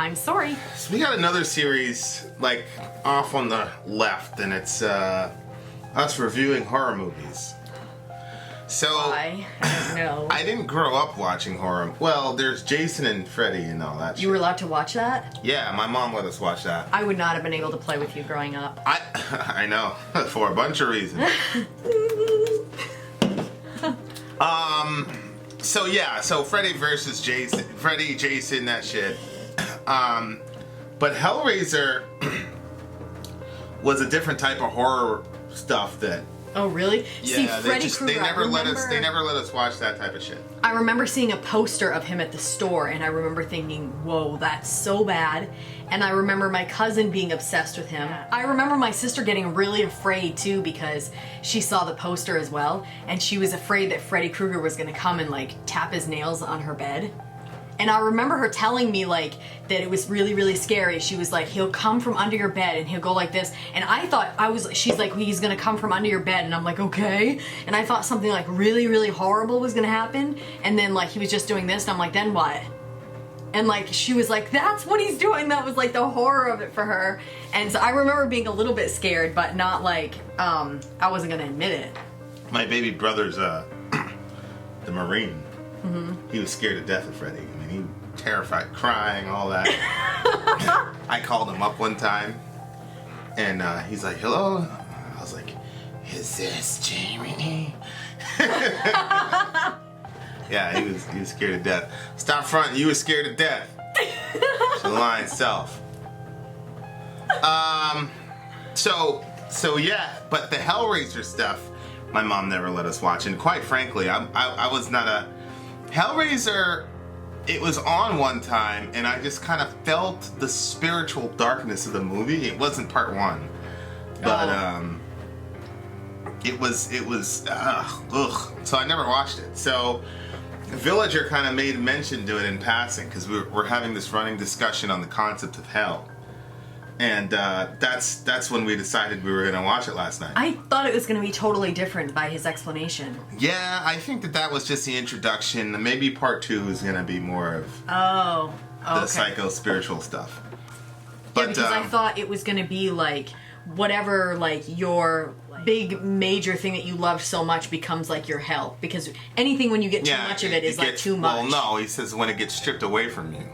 I'm Sori. So we got another series, like, off on the left, and it's us reviewing horror movies. So, Why? I don't know. I didn't grow up watching horror. Well, there's Jason and Freddy and all that shit. You were allowed to watch that? Yeah, my mom let us watch that. I would not have been able to play with you growing up. I know, for a bunch of reasons. So Freddy versus Jason. Freddy, Jason, that shit. But Hellraiser was a different type of horror stuff that... Oh, really? Yeah, See, Freddy Krueger, they never let us watch that type of shit. I remember seeing a poster of him at the store, and I remember thinking, whoa, that's so bad. And I remember my cousin being obsessed with him. I remember my sister getting really afraid, too, because she saw the poster as well, and she was afraid that Freddy Krueger was going to come and, like, tap his nails on her bed. And I remember her telling me, like, that it was really, really scary. She was like, he'll come from under your bed and he'll go like this. And I thought, she's like, he's gonna come from under your bed. And I'm like, okay. And I thought something like really, really horrible was gonna happen. And then like, he was just doing this and I'm like, then what? And like, she was like, that's what he's doing. That was like the horror of it for her. And so I remember being a little bit scared, but not like, I wasn't gonna admit it. My baby brother's, the Marine. Mm-hmm. He was scared to death of Freddy. I mean, he was terrified, crying, all that. I called him up one time, and he's like, hello? I was like, is this Jamie? Yeah, he was scared to death. Stop fronting, you were scared to death. The line self. So yeah, but the Hellraiser stuff, my mom never let us watch, and quite frankly, I was not a... Hellraiser, it was on one time, and I just kind of felt the spiritual darkness of the movie. It wasn't part one, but it was ugh. So I never watched it. So Villager kind of made mention to it in passing because we're having this running discussion on the concept of hell. And that's when we decided we were going to watch it last night. I thought it was going to be totally different by his explanation. Yeah, I think that was just the introduction. Maybe part two is going to be more of the psycho-spiritual stuff. But, yeah, because I thought it was going to be like whatever, like your big major thing that you love so much becomes like your hell. Because anything when you get too much of it is like too much. Well, no, he says when it gets stripped away from you.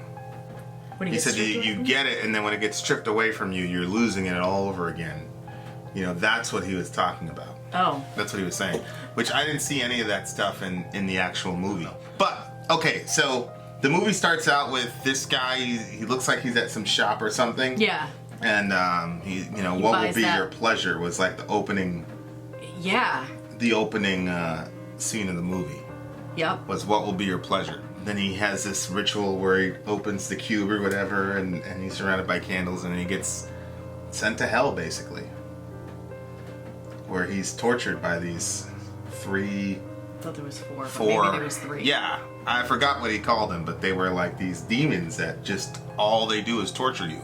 He said you get it, and then when it gets stripped away from you, you're losing it all over again. You know, that's what he was talking about. Oh. That's what he was saying. Which I didn't see any of that stuff in the actual movie. But, okay, so the movie starts out with this guy, he looks like he's at some shop or something. Yeah. And, what will be your pleasure was like the opening... Yeah. The opening scene of the movie. Yep. Was what will be your pleasure. Then he has this ritual where he opens the cube or whatever, and he's surrounded by candles, and he gets sent to hell, basically. Where he's tortured by these three... I thought there was four. Four. Maybe there was three. Yeah. I forgot what he called them, but they were like these demons that just, all they do is torture you.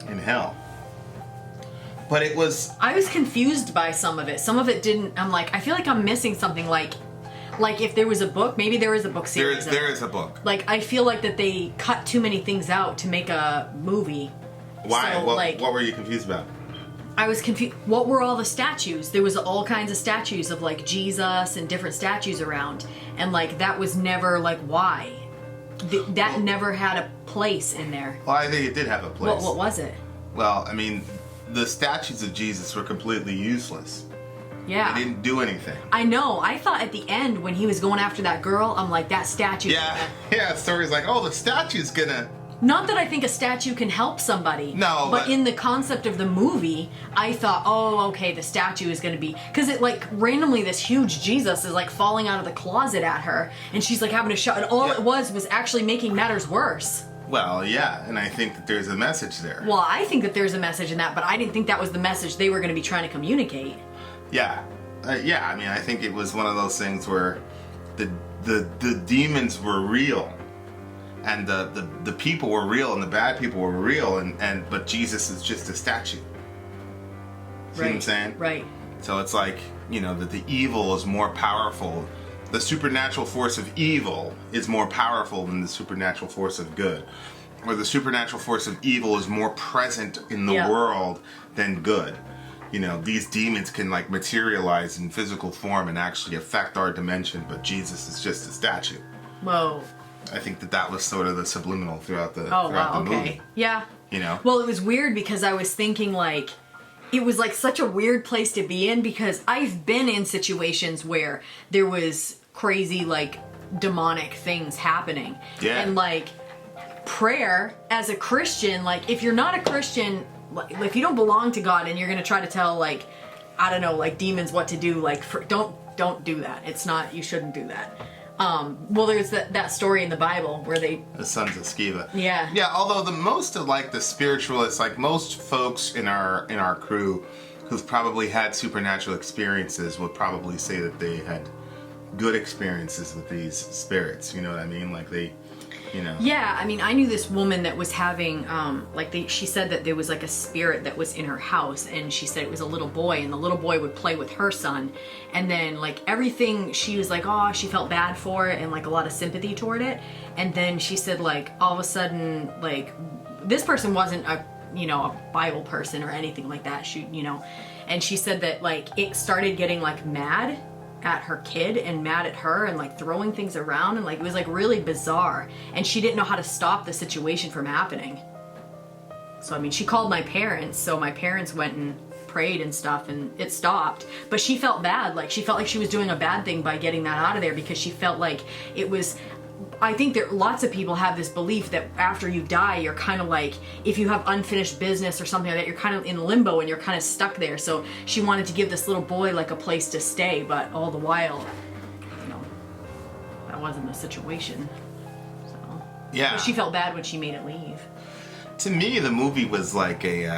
In hell. But it was... I was confused by some of it. Some of it didn't... I'm like, I feel like I'm missing something, like if there was a book, maybe there is a book series. There is a book. Like, I feel like that they cut too many things out to make a movie. Why? So, what were you confused about? I was confused. What were all the statues? There was all kinds of statues of, like, Jesus and different statues around. And, like, that was never, like, why? That never had a place in there. Well, I think it did have a place. What was it? Well, I mean, the statues of Jesus were completely useless. Yeah. They didn't do anything. I know. I thought at the end when he was going after that girl, I'm like, that statue. Yeah. The story's like, oh, the statue's gonna... Not that I think a statue can help somebody. No, but in the concept of the movie, I thought, oh, okay, the statue is gonna be... Because it, like, randomly this huge Jesus is, like, falling out of the closet at her, and she's, like, having a shot, and all it was actually making matters worse. Well, yeah, and I think that there's a message there. Well, I think that there's a message in that, but I didn't think that was the message they were going to be trying to communicate. Yeah. I mean, I think it was one of those things where the demons were real, and the people were real, and the bad people were real, but Jesus is just a statue. See what I'm saying? Right. So it's like, that the evil is more powerful. The supernatural force of evil is more powerful than the supernatural force of good. or the supernatural force of evil is more present in the world than good. You know, these demons can like materialize in physical form and actually affect our dimension, but Jesus is just a statue. Whoa. I think that was sort of the subliminal throughout the okay. movie. Yeah. You know? Well, it was weird because I was thinking like, it was like such a weird place to be in because I've been in situations where there was crazy like demonic things happening. Yeah. And like prayer as a Christian, like if you're not a Christian, like if you don't belong to God and you're gonna try to tell like, I don't know, like demons what to do, like don't do that. It's not, you shouldn't do that. Well, there's that story in the Bible where the sons of Sceva. Yeah. Yeah, although the most of like the spiritualists, like most folks in our crew who've probably had supernatural experiences would probably say that they had good experiences with these spirits. You know what I mean? Like they, you know. Yeah, I mean, I knew this woman that was having, she said that there was like a spirit that was in her house, and she said it was a little boy, and the little boy would play with her son, and then like everything, she was like, oh, she felt bad for it, and like a lot of sympathy toward it, and then she said like, all of a sudden, like, this person wasn't a Bible person or anything like that, and she said that like, it started getting like mad at her kid and mad at her and like throwing things around and like it was like really bizarre, and she didn't know how to stop the situation from happening. So I mean, she called my parents, so my parents went and prayed and stuff and it stopped, but she felt bad, like she felt like she was doing a bad thing by getting that out of there because she felt like it was, I think that lots of people have this belief that after you die, you're kind of like, if you have unfinished business or something like that, you're kind of in limbo and you're kind of stuck there. So she wanted to give this little boy like a place to stay, but all the while, that wasn't the situation. So yeah, but she felt bad when she made it leave. To me, the movie was like it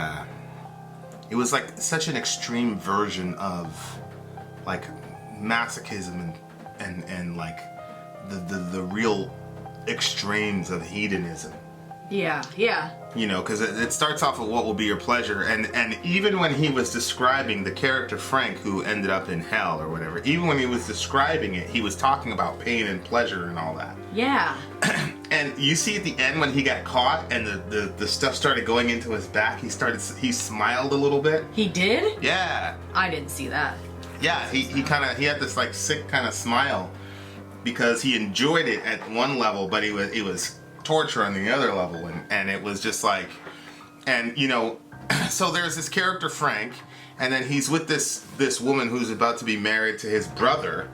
was like such an extreme version of like masochism and like the real extremes of hedonism. Yeah. You know, because it starts off with what will be your pleasure, and even when he was describing the character Frank, who ended up in hell or whatever, even when he was describing it, he was talking about pain and pleasure and all that. Yeah. And you see at the end when he got caught and the stuff started going into his back, he smiled a little bit. He did? Yeah. I didn't see that. Yeah, he had this like sick kind of smile, because he enjoyed it at one level, but it was torture on the other level, and it was just like, and so there's this character Frank, and then he's with this woman who's about to be married to his brother.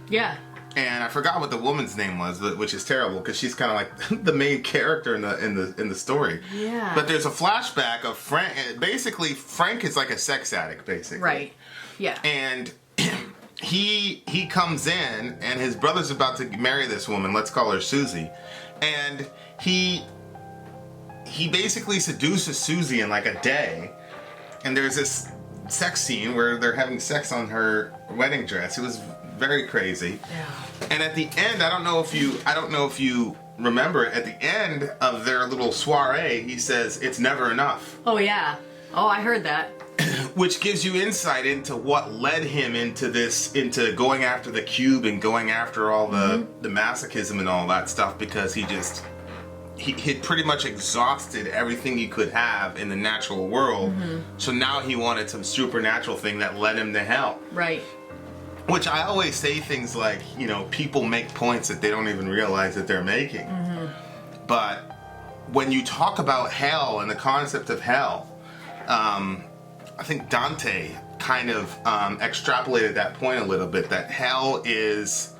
Yeah. And I forgot what the woman's name was, which is terrible because she's kind of like the main character in the story. Yeah. But there's a flashback of Frank. Basically, Frank is like a sex addict, basically. Right. Yeah. And he comes in, and his brother's about to marry this woman. Let's call her Susie. And he basically seduces Susie in like a day. And there's this sex scene where they're having sex on her wedding dress. It was very crazy. Yeah. And at the end, I don't know if you remember it, at the end of their little soiree, he says, "It's never enough." Oh yeah. Oh, I heard that. Which gives you insight into what led him into going after the cube and going after all the masochism and all that stuff, because he had pretty much exhausted everything he could have in the natural world. So now he wanted some supernatural thing that led him to hell. Right. Which I always say things like, people make points that they don't even realize that they're making. But when you talk about hell and the concept of hell, I think Dante kind of extrapolated that point a little bit, that hell is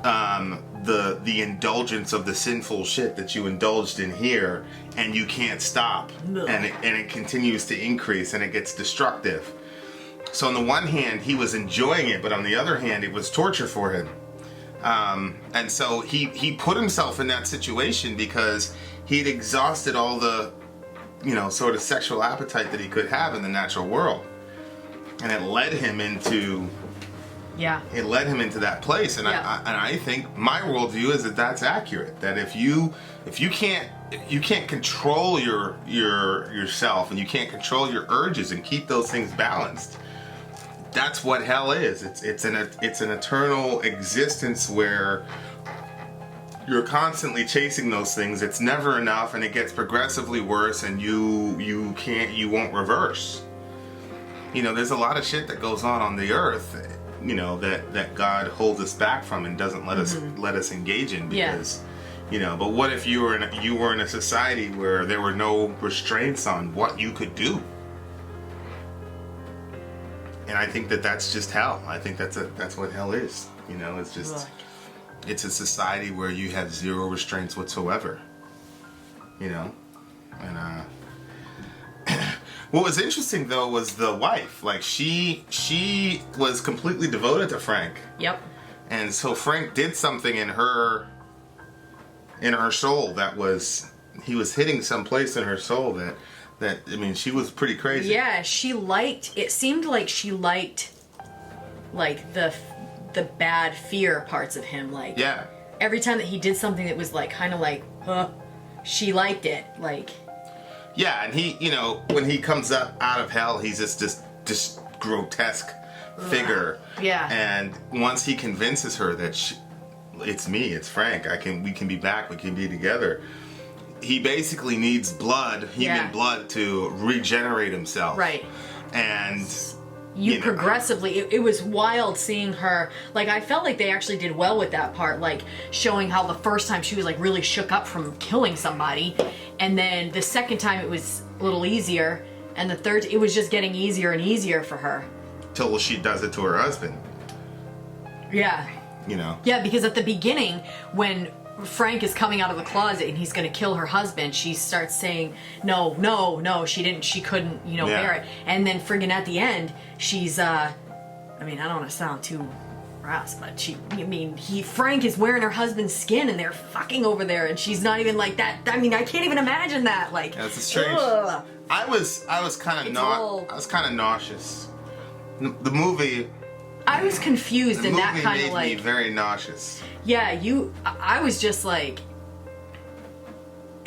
the indulgence of the sinful shit that you indulged in here, and you can't stop. And it continues to increase, and it gets destructive. So on the one hand, he was enjoying it, but on the other hand, it was torture for him. And so he put himself in that situation because he'd exhausted all the sort of sexual appetite that he could have in the natural world. And it led him into that place. And I think my worldview is that that's accurate. That if you can't control yourself, and you can't control your urges and keep those things balanced, that's what hell is. It's an eternal existence where you're constantly chasing those things. It's never enough, and it gets progressively worse, and you won't reverse. You know, there's a lot of shit that goes on the earth, you know, that God holds us back from and doesn't let us engage in, because you know. But what if you were in a society where there were no restraints on what you could do? And I think that's just hell. I think that's what hell is. You know, it's just it's a society where you have zero restraints whatsoever. You know, and what was interesting though was the wife. Like she was completely devoted to Frank. Yep. And so Frank did something in her soul he was hitting some place in her soul that I mean, she was pretty crazy. Yeah, it seemed like she liked like the bad fear parts of him, like every time that he did something that was like kind of like she liked it, like. Yeah, and he, you know, when he comes up out of hell, he's just this grotesque figure. Yeah. And once he convinces her that it's me, it's Frank, we can be back, we can be together. He basically needs human blood to regenerate himself. Right. And you progressively, it was wild seeing her, like I felt like they actually did well with that part, like showing how the first time she was like really shook up from killing somebody, and then the second time it was a little easier, and the third it was just getting easier and easier for her. Till she does it to her husband. Yeah. You know? Yeah, because at the beginning, when Frank is coming out of the closet and he's gonna kill her husband, she starts saying, no, she couldn't, you know, bear it. And then friggin' at the end, she's, I mean, I don't want to sound too crass, but Frank is wearing her husband's skin and they're fucking over there, and she's not even like that. I mean, I can't even imagine that. Like, that's strange. Ugh. I was kind of nauseous. The movie. I was confused, and that kind of like made me very nauseous. Yeah, I was just like,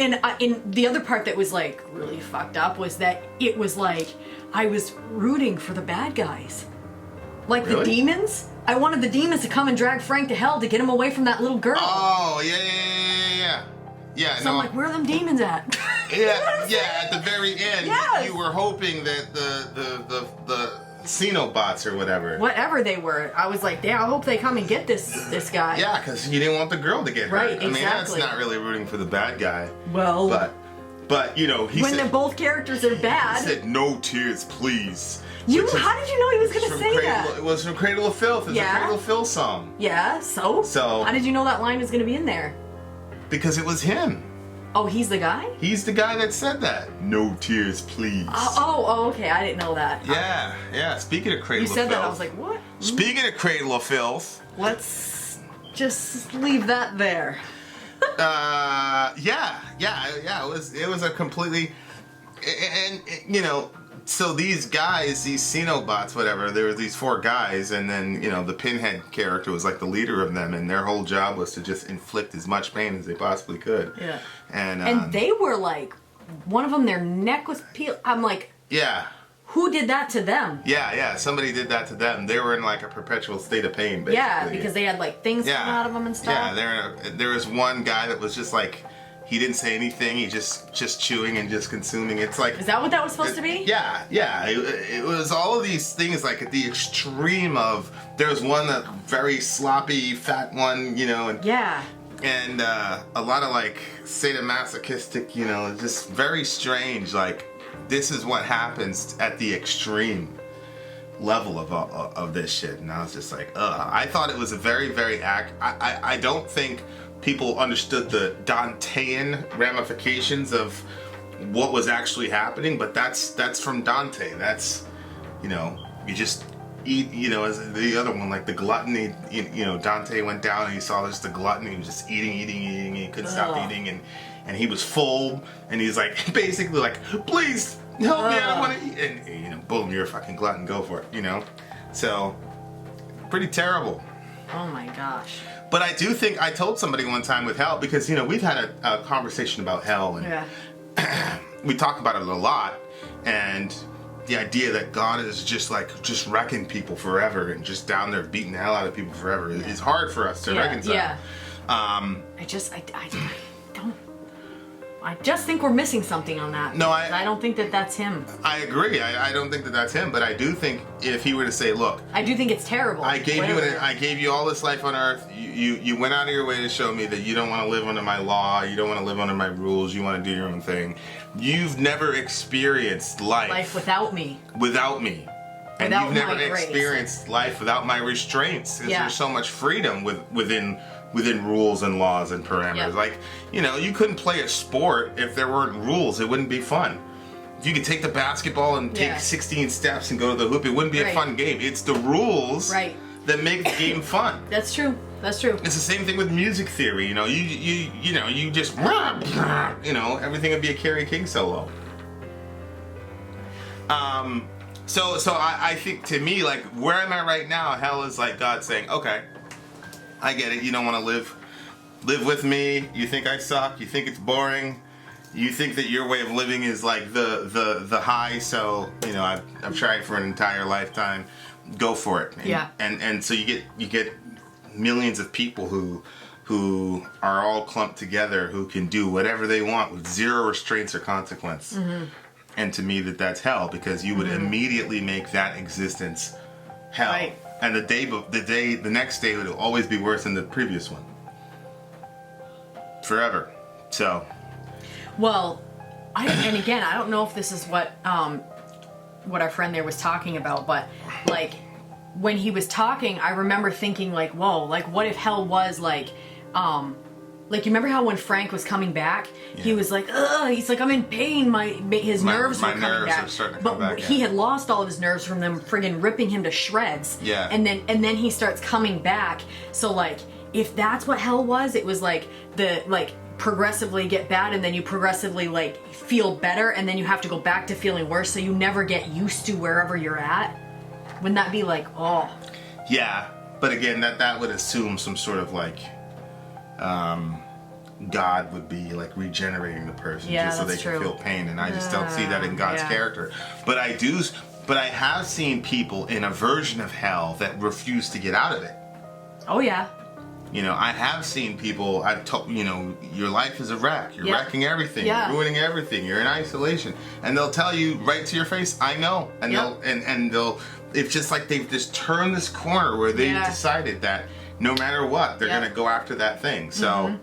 and in the other part that was like really fucked up was that it was like I was rooting for the bad guys, like the demons. I wanted the demons to come and drag Frank to hell to get him away from that little girl. Oh yeah. So I'm like, where are them demons at? Yeah. At the very end, you were hoping that the Xenobots or whatever they were, I was like, I hope they come and get this guy. Yeah, because you didn't want the girl to get hurt. Right, exactly. I mean, that's not really rooting for the bad guy. Well, but you know, when both characters are bad, he said, "No tears, please." How did you know he was going to say that? It was from Cradle of Filth. It's a Cradle of Filth song. Yeah. So how did you know that line was going to be in there? Because it was him. Oh, he's the guy? He's the guy that said that. No tears, please. Oh, okay. I didn't know that. Yeah. Speaking of Cradle of Filth. You said that, I was like, what? Speaking of Cradle of Filth. Let's just leave that there. Yeah. It was a completely, and you know, so these guys, these Xenobots, whatever, there were these 4 guys, and then, you know, the Pinhead character was like the leader of them, and their whole job was to just inflict as much pain as they possibly could. Yeah. And they were like, one of them, their neck was peeled. I'm like, yeah. Who did that to them? Yeah, somebody did that to them. They were in like a perpetual state of pain, basically. Yeah, because they had like things coming out of them and stuff. Yeah, there was one guy that was just like, he didn't say anything. He just chewing and just consuming. It's like, is that what that was supposed to be? Yeah. It was all of these things like at the extreme of. There was one that very sloppy, fat one, you know, and and a lot of like sadomasochistic, you know, just very strange. Like, this is what happens at the extreme level of this shit, and I was just like, I thought it was a very, very I don't think people understood the Dantean ramifications of what was actually happening, but that's from Dante. That's, you know, you just eat, you know, as the other one, like the gluttony, you know, Dante went down and he saw this, the gluttony, he was just eating, he couldn't stop eating, and he was full, and he's like, basically like, please help me, I don't want to eat, and you know, boom, you're a fucking glutton, go for it, you know? So, pretty terrible. Oh my gosh. But I do think, I told somebody one time with hell, because, you know, we've had a conversation about hell, and we talk about it a lot, and the idea that God is just wrecking people forever and just down there beating the hell out of people forever is hard for us to reconcile. Yeah. I don't. I just think we're missing something on that. No, I don't think that that's him. I agree. I don't think that that's him, but I do think if he were to say, look, I do think it's terrible. I gave you all this life on earth. You went out of your way to show me that you don't want to live under my law. You don't want to live under my rules. You want to do your own thing. You've never experienced life without me. Without me. And Without you've never my grace. experienced life without my restraints. Because Yeah. there's so much freedom within rules and laws and parameters. Yeah. Like, you couldn't play a sport if there weren't rules. It wouldn't be fun. If you could take the basketball and take 16 steps and go to the hoop, it wouldn't be a fun game. It's the rules that make the game fun. That's true. That's true. It's the same thing with music theory. You just everything would be a Kerry King solo. So I think, to me, like, where am I right now? Hell is like God saying, okay, I get it. You don't want to live with me. You think I suck. You think it's boring. You think that your way of living is like the high. So I've tried for an entire lifetime. Go for it. And so you get millions of people who are all clumped together, who can do whatever they want with zero restraints or consequence. Mm-hmm. And to me, that's hell, because you would immediately make that existence hell. Right. And the next day would always be worse than the previous one. Forever. So. Well, and again, I don't know if this is what our friend there was talking about, but like when he was talking, I remember thinking like, whoa, like what if hell was like you remember how when Frank was coming back, he was like, ugh, he's like, I'm in pain. His nerves were coming back. Are starting to come back. He had lost all of his nerves from them friggin' ripping him to shreds. Yeah. And then he starts coming back. So like, if that's what hell was, it was like progressively get bad, and then you progressively like feel better, and then you have to go back to feeling worse, so you never get used to wherever you're at. Wouldn't that be like, oh? Yeah, but again, that would assume some sort of like God would be like regenerating the person just so they can feel pain, and I just don't see that in God's character. But I have seen people in a version of hell that refuse to get out of it. Oh yeah. I have seen people, I've told, your life is a wreck. You're wrecking everything. You're ruining everything. You're in isolation. And they'll tell you right to your face, I know. And they'll it's just like they've just turned this corner where they've decided that no matter what, they're going to go after that thing. So,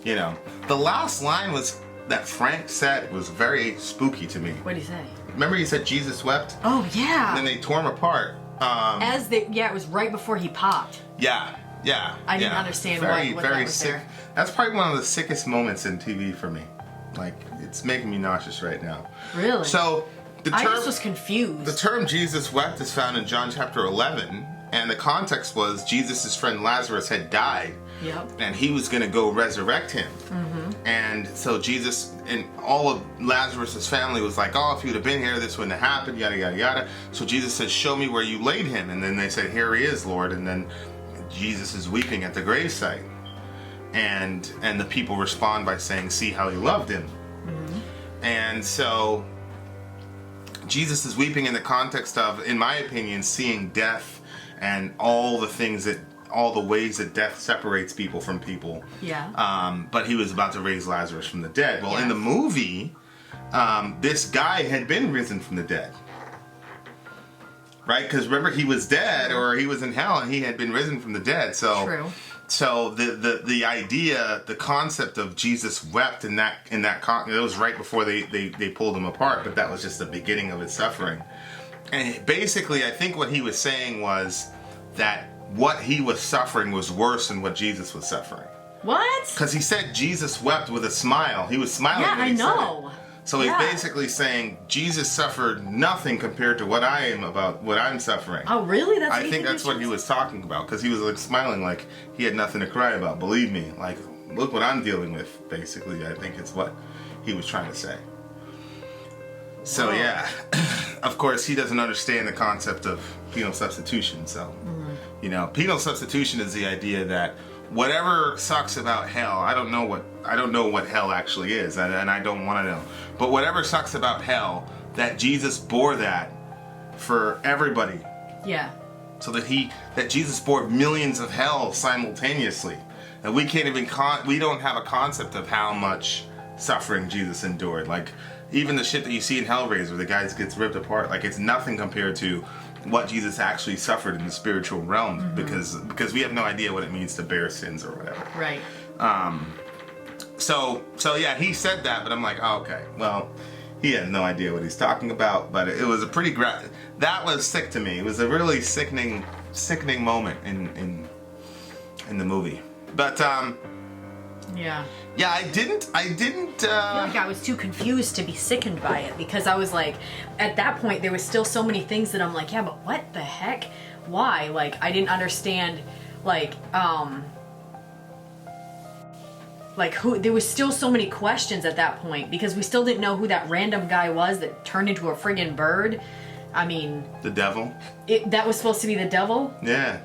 the last line that Frank said was very spooky to me. What did he say? Remember he said Jesus wept? Oh, yeah. And then they tore him apart. It was right before he popped. Yeah. I didn't understand what that was sick. there. That's probably one of the sickest moments in TV for me. Like, it's making me nauseous right now. Really? So, I just was confused. The term Jesus wept is found in John chapter 11, and the context was Jesus' friend Lazarus had died. Yep. And he was going to go resurrect him. Mm-hmm. And so Jesus and all of Lazarus' family was like, oh, if you'd have been here, this wouldn't have happened, yada, yada, yada. So Jesus said, show me where you laid him. And then they said, here he is, Lord. And then Jesus is weeping at the gravesite. And the people respond by saying, see how he loved him. Mm-hmm. And so Jesus is weeping in the context of, in my opinion, seeing death and all the ways that death separates people from people. Yeah. But he was about to raise Lazarus from the dead. Well, in the movie, this guy had been risen from the dead. Right? Because remember, he was dead, or he was in hell, and he had been risen from the dead. So, true. So the idea, the concept of Jesus wept it was right before they pulled him apart, but that was just the beginning of his suffering. And basically, I think what he was saying was that what he was suffering was worse than what Jesus was suffering. What? Because he said Jesus wept with a smile. He was smiling when he said it. know. So he's basically saying Jesus suffered nothing compared to what I'm suffering. Oh, really? I think that's what he was talking about, because he was like smiling like he had nothing to cry about. Believe me, like, look what I'm dealing with. Basically, I think it's what he was trying to say. So of course he doesn't understand the concept of penal substitution. So penal substitution is the idea that whatever sucks about hell, I don't know what hell actually is, and I don't want to know. But whatever sucks about hell, that Jesus bore that for everybody. Yeah. So that Jesus bore millions of hell simultaneously. And we can't even we don't have a concept of how much suffering Jesus endured. Like, even the shit that you see in Hellraiser, the guy gets ripped apart. Like, it's nothing compared to what Jesus actually suffered in the spiritual realm, because we have no idea what it means to bear sins or whatever. Right. So yeah, he said that, but I'm like, oh, okay, well, he has no idea what he's talking about. But it was a pretty that was sick to me. It was a really sickening moment in the movie. But yeah, I didn't. I feel like I was too confused to be sickened by it, because I was like, at that point there was still so many things that I'm like, yeah, but what the heck? Why? Like, I didn't understand, like who, there was still so many questions at that point, because we still didn't know who that random guy was that turned into a friggin' bird. I mean, the devil. That was supposed to be the devil? Yeah.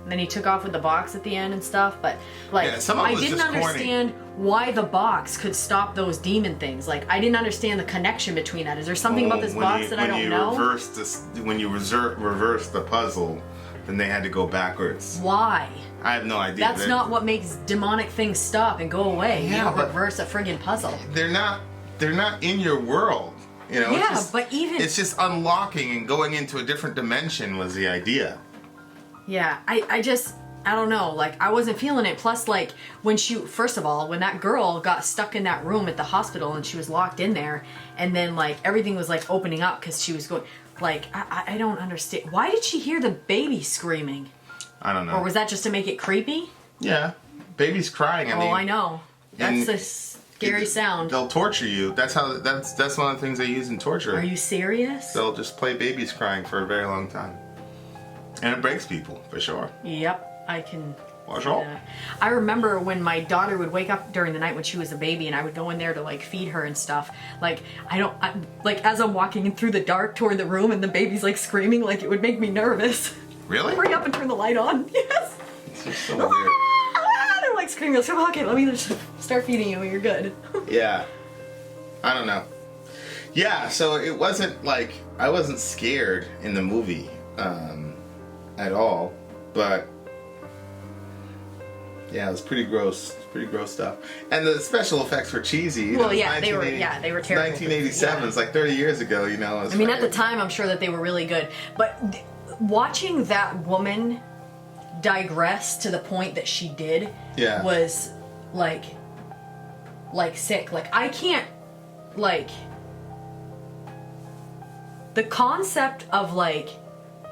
And then he took off with the box at the end and stuff, but like, yeah, some of it was I didn't just understand why the box could stop those demon things. Like, I didn't understand the connection between that. Is there something about this box that I don't know? When you reverse the puzzle, then they had to go backwards. Why? I have no idea. That's not what makes demonic things stop and go away. Yeah, you don't but reverse a friggin' puzzle. They're not in your world. You know, yeah, but even it's just unlocking and going into a different dimension was the idea. Yeah, I don't know, like, I wasn't feeling it. Plus, like, first of all, when that girl got stuck in that room at the hospital and she was locked in there, and then, like, everything was, like, opening up because she was going, like, I don't understand. Why did she hear the baby screaming? I don't know. Or was that just to make it creepy? Yeah, baby's crying. I know. That's a scary sound. They'll torture you. That's one of the things they use in torture. Are you serious? They'll just play babies crying for a very long time. And it breaks people, for sure. Yep, I can. Watch out. I remember when my daughter would wake up during the night when she was a baby, and I would go in there to, like, feed her and stuff. Like, like, as I'm walking in through the dark toward the room and the baby's, like, screaming, like, it would make me nervous. Really? Hurry up and turn the light on. Yes. It's just so weird. They're, like, screaming. So, okay, let me just start feeding you. You're good. Yeah. I don't know. Yeah, so it wasn't like I wasn't scared in the movie. At all, but yeah, it was pretty gross stuff. And the special effects were cheesy. Well, yeah, they were terrible. 1987, yeah. It's like 30 years ago, you know. I mean, at the time, I'm sure that they were really good, but watching that woman digress to the point that she did was like sick. Like, I can't, like, the concept of, like,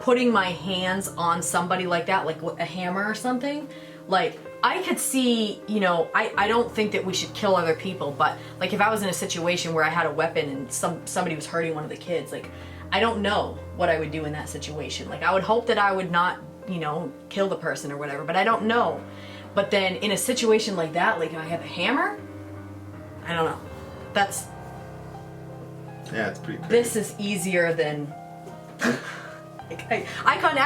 putting my hands on somebody like that, like a hammer or something, like, I could see, you know, I don't think that we should kill other people, but, like, if I was in a situation where I had a weapon and somebody was hurting one of the kids, like, I don't know what I would do in that situation. Like, I would hope that I would not, you know, kill the person or whatever, but I don't know. But then in a situation like that, like, I have a hammer, I don't know. Yeah, it's pretty crazy. This is easier than... I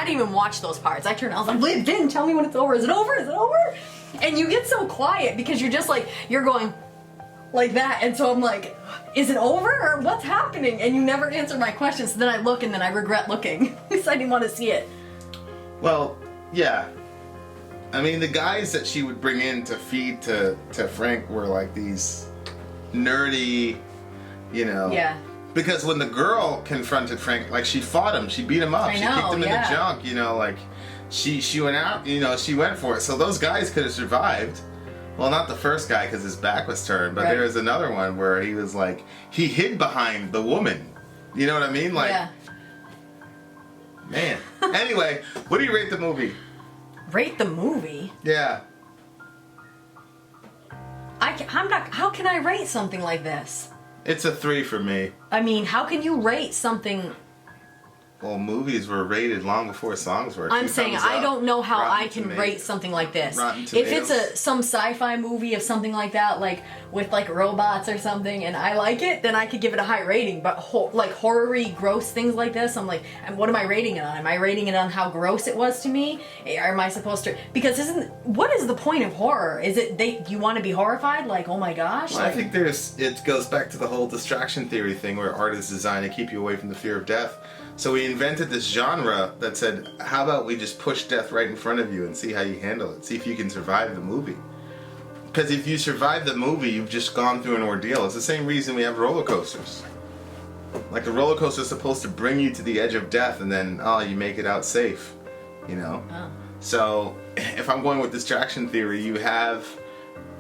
didn't even watch those parts. I turned, I was like, Vin, tell me when it's over. Is it over? Is it over? And you get so quiet because you're just like, you're going like that. And so I'm like, is it over or what's happening? And you never answer my questions. So then I look and then I regret looking because I didn't want to see it. Well, yeah. I mean, the guys that she would bring in to feed to Frank were like these nerdy, you know. Yeah. Because when the girl confronted Frank, like, she fought him, she beat him up, she kicked him in the junk, you know, like, she went out, you know, she went for it. So those guys could have survived. Well, not the first guy because his back was turned, but there was another one where he was like, he hid behind the woman. You know what I mean? Like, man. Anyway, what do you rate the movie? Rate the movie? Yeah. How can I rate something like this? It's a 3 for me. I mean, how can you rate something? Well, movies were rated long before songs were. I'm saying I don't know how I can rate something like this. If it's some sci-fi movie of something like that, like with like robots or something, and I like it, then I could give it a high rating. But like horror-y, gross things like this, I'm like, and what am I rating it on? Am I rating it on how gross it was to me? Or am I supposed to? Because what is the point of horror? Is it you want to be horrified? Like, oh my gosh? Well, I think it goes back to the whole distraction theory thing, where art is designed to keep you away from the fear of death. So we invented this genre that said, how about we just push death right in front of you and see how you handle it? See if you can survive the movie. Because if you survive the movie, you've just gone through an ordeal. It's the same reason we have roller coasters. Like the roller coaster is supposed to bring you to the edge of death, and then you make it out safe, you know. Oh. So if I'm going with distraction theory, you have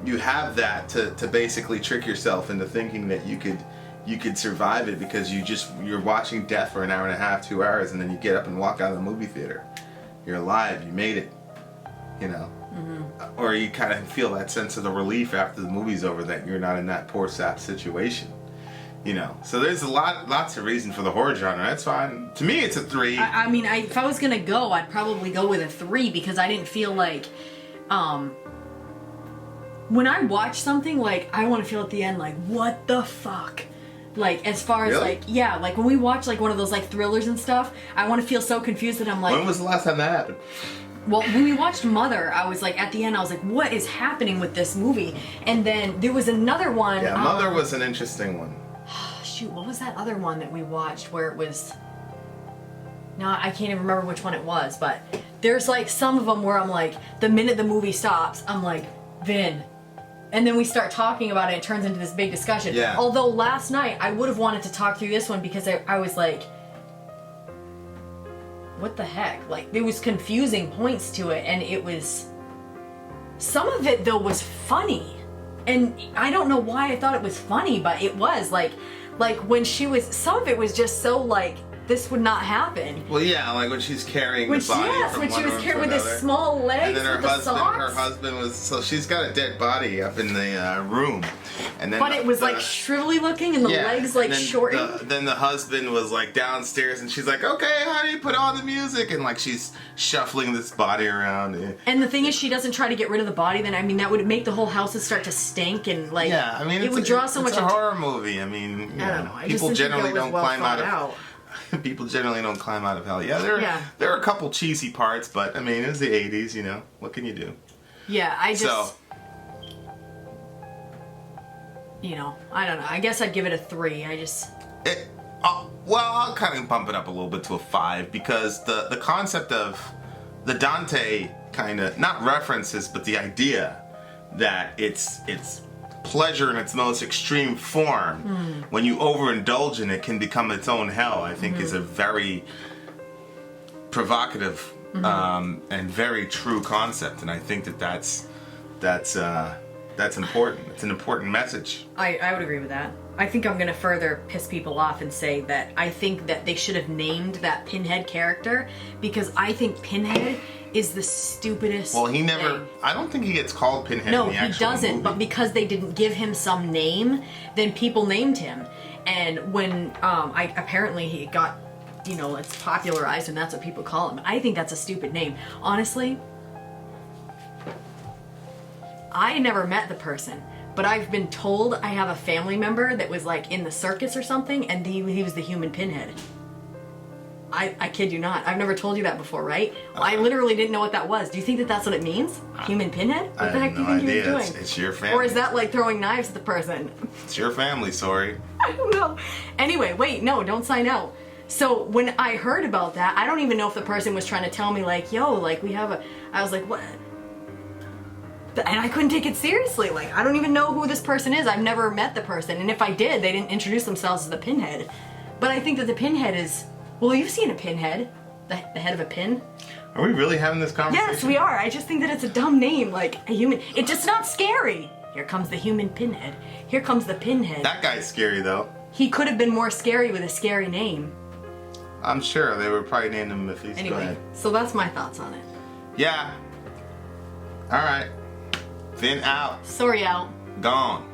that to basically trick yourself into thinking that you could survive it, because you're watching death for an hour and a half, 2 hours, and then you get up and walk out of the movie theater. You're alive. You made it, you know. Mm-hmm. Or you kind of feel that sense of the relief after the movie's over that you're not in that poor sap situation. You know, so there's lots of reason for the horror genre. That's fine. To me, it's a 3. I mean, if I was gonna go, I'd probably go with a 3, because I didn't feel like, when I watch something, like, I want to feel at the end, like, what the fuck? Like, as far as, really? like, yeah, like, when we watch, like, one of those, like, thrillers and stuff, I want to feel so confused that I'm like... When was the last time that happened? Well, when we watched Mother, I was like, at the end, I was like, what is happening with this movie? And then there was another one... Yeah, Mother was an interesting one. Shoot, what was that other one that we watched where it was... No, I can't even remember which one it was, but there's like some of them where I'm like, the minute the movie stops, I'm like, Vin. And then we start talking about it, it turns into this big discussion. Yeah. Although last night, I would have wanted to talk through this one because I was like, what the heck? Like, there was confusing points to it, and it was... Some of it, though, was funny. And I don't know why I thought it was funny, but it was, like when she was... Some of it was just so, like, this would not happen. Well, yeah, like when she's carrying the body from when one she was room carrying to with another. the small legs, and then her with the socks. husband was... So she's got a dead body up in the room. And then But it was, like, shrivelly looking, and the legs, like, shortened. Then the husband was, like, downstairs, and she's like, okay, honey, put on the music. And, like, she's shuffling this body around. And the thing is, she doesn't try to get rid of the body. Then, I mean, that would make the whole house start to stink, and, like, yeah, I mean, it would draw so much... It's a horror movie. I mean, I don't know. I people just generally think it was don't well climb out of... out. People generally don't climb out of hell. Yeah, there are a couple cheesy parts, but I mean, it was the 80s, you know. What can you do? Yeah, you know, I don't know. I guess I'd give it a 3. Well, I'll kind of bump it up a little bit to a 5, because the concept of the Dante kind of, not references, but the idea that it's pleasure in its most extreme form, when you overindulge in it, can become its own hell, I think is a very provocative and very true concept, and I think that's important. It's an important message. I would agree with that. I think I'm gonna further piss people off and say that I think that they should have named that Pinhead character, because I think Pinhead is the stupidest thing. I don't think he gets called Pinhead in the actual he doesn't, movie. but because they didn't give him some name, then people named him. And when apparently he got, you know, it's popularized and that's what people call him. I think that's a stupid name. Honestly, I never met the person, but I've been told I have a family member that was like in the circus or something, and he was the human Pinhead. I kid you not. I've never told you that before, right? Well, I literally didn't know what that was. Do you think that that's what it means? Human Pinhead? What the heck do you think you were doing? It's your family. Or is that like throwing knives at the person? It's your family, sorry. I don't know. Anyway, wait, no, don't sign out. So when I heard about that, I don't even know if the person was trying to tell me like, yo, like we have a... I was like, what? And I couldn't take it seriously. Like, I don't even know who this person is. I've never met the person. And if I did, they didn't introduce themselves as the Pinhead. But I think that the Pinhead is... Well, you've seen a pinhead. The head of a pin. Are we really having this conversation? Yes, we are. I just think that it's a dumb name. Like, a human... It's just not scary. Here comes the human Pinhead. Here comes the Pinhead. That guy's scary, though. He could have been more scary with a scary name. I'm sure. They would probably name him if he's... Go Anyway, ahead. so that's my thoughts on it. Yeah. All right. Vin out. Sori out. Gone.